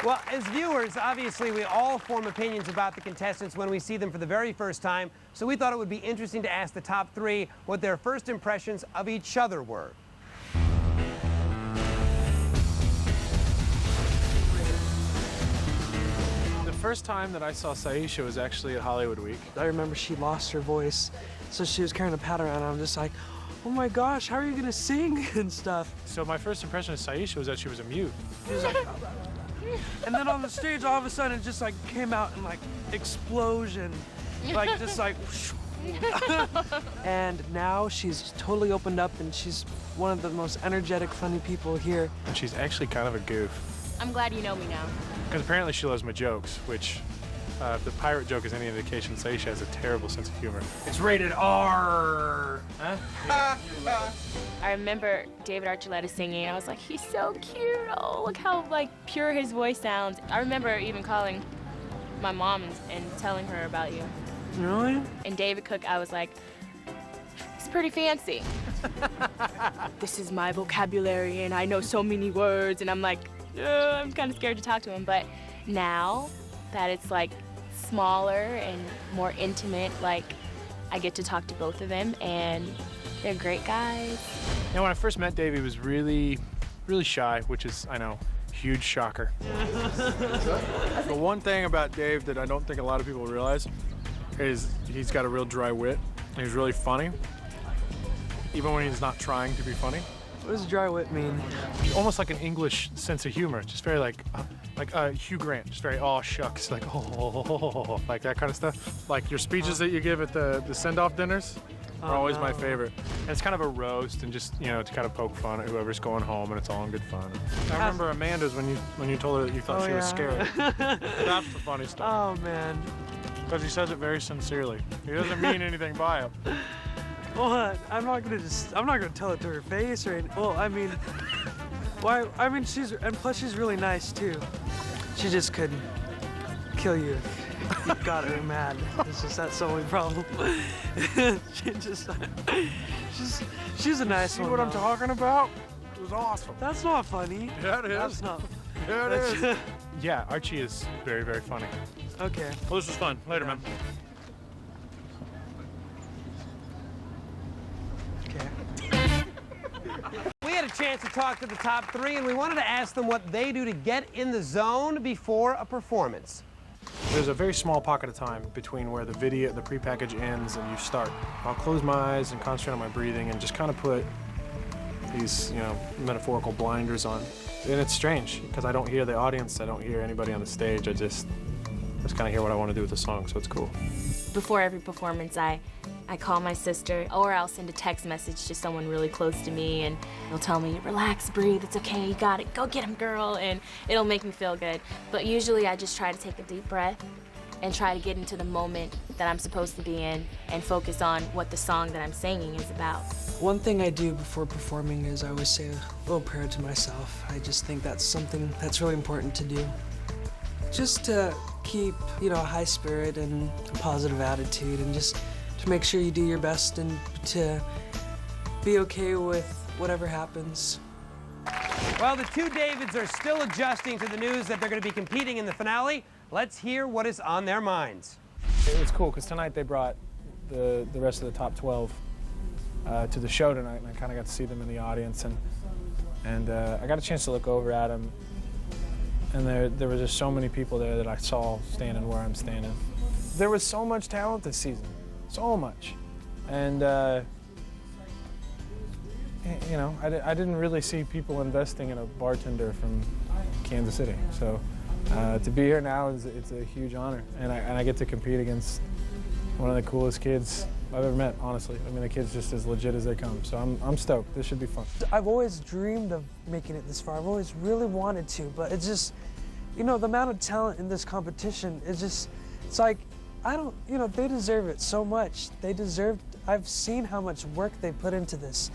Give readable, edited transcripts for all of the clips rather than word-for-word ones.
Well, as viewers, obviously, we all form opinions about the contestants when we see them for the very first time, so we thought it would be interesting to ask the top three what their first impressions of each other were. The first time that I saw Syesha was actually at Hollywood Week. I remember she lost her voice, so she was carrying a pad around, and I'm just like, oh my gosh, how are you gonna sing and stuff? So my first impression of Syesha was that she was a mute. She was like, and then on the stage, all of a sudden, it just like came out in like explosion, like just like. And now she's totally opened up, and she's one of the most energetic, funny people here. And she's actually kind of a goof. I'm glad you know me now. Because apparently she loves my jokes, which, if the pirate joke is any indication, Syesha has a terrible sense of humor. It's rated R. Huh? I remember David Archuleta singing, and I was like, he's so cute. Oh, look how like pure his voice sounds. I remember even calling my mom and telling her about you. Really? And David Cook, I was like, he's pretty fancy. This is my vocabulary, and I know so many words, and I'm like, I'm kind of scared to talk to him. But now that it's like smaller and more intimate, like I get to talk to both of them, and they're great guys. You know, when I first met Dave, he was really, really shy, which is, I know, huge shocker. The one thing about Dave that I don't think a lot of people realize is he's got a real dry wit. He's really funny, even when he's not trying to be funny. What does dry wit mean? Almost like an English sense of humor, just very like Hugh Grant, just very aw shucks, like oh, like that kind of stuff. Like your speeches that you give at the send-off dinners are always my favorite. And it's kind of a roast, and just, you know, to kind of poke fun at whoever's going home, and it's all in good fun. I remember Amanda's when you told her that you thought she was scared. That's the funny stuff. Oh man. Because he says it very sincerely. He doesn't mean anything by it. Well, I'm not gonna tell it to her face or anything. Well, I mean, why? I mean, and plus she's really nice too. She just could kill you if you got her mad. That's the only problem. She's a nice one. See what I'm talking about? It was awesome. That's not funny. Yeah, it is. That's not. Yeah, it is. Yeah, Archie is very, very funny. Okay. Well, this was fun. Later, man. We had a chance to talk to the top three, and we wanted to ask them what they do to get in the zone before a performance. There's a very small pocket of time between where the prepackage ends and you start. I'll close my eyes and concentrate on my breathing and just kind of put these, you know, metaphorical blinders on. And it's strange, because I don't hear the audience, I don't hear anybody on the stage, I just kind of hear what I want to do with the song, so it's cool. Before every performance, I call my sister, or I'll send a text message to someone really close to me, and they'll tell me, relax, breathe, it's okay, you got it, go get him, girl, and it'll make me feel good. But usually I just try to take a deep breath and try to get into the moment that I'm supposed to be in and focus on what the song that I'm singing is about. One thing I do before performing is I always say a little prayer to myself. I just think that's something that's really important to do. Just to keep, you know, a high spirit and a positive attitude, and just to make sure you do your best and to be okay with whatever happens. Well, the two Davids are still adjusting to the news that they're going to be competing in the finale. Let's hear what is on their minds. It was cool, because tonight they brought the rest of the top 12 to the show tonight, and I kind of got to see them in the audience, and I got a chance to look over at them, and there were just so many people there that I saw standing where I'm standing. There was so much talent this season, so much, and you know, I didn't really see people investing in a bartender from Kansas City, so to be here now it's a huge honor, and I get to compete against one of the coolest kids I've ever met, honestly. I mean, the kid's just as legit as they come, so I'm stoked. This should be fun. I've always dreamed of making it this far. I've always really wanted to, but it's just, you know, the amount of talent in this competition is just, it's like, you know, they deserve it so much. I've seen how much work they put into this,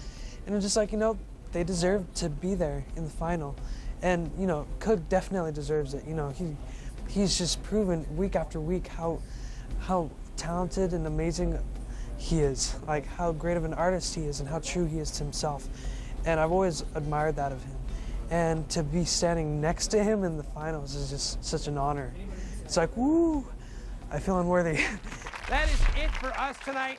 and I'm just like, you know, they deserve to be there in the final. And, you know, Cook definitely deserves it. You know, he's just proven week after week how talented and amazing he is, like how great of an artist he is and how true he is to himself. And I've always admired that of him. And to be standing next to him in the finals is just such an honor. It's like, woo, I feel unworthy. That is it for us tonight.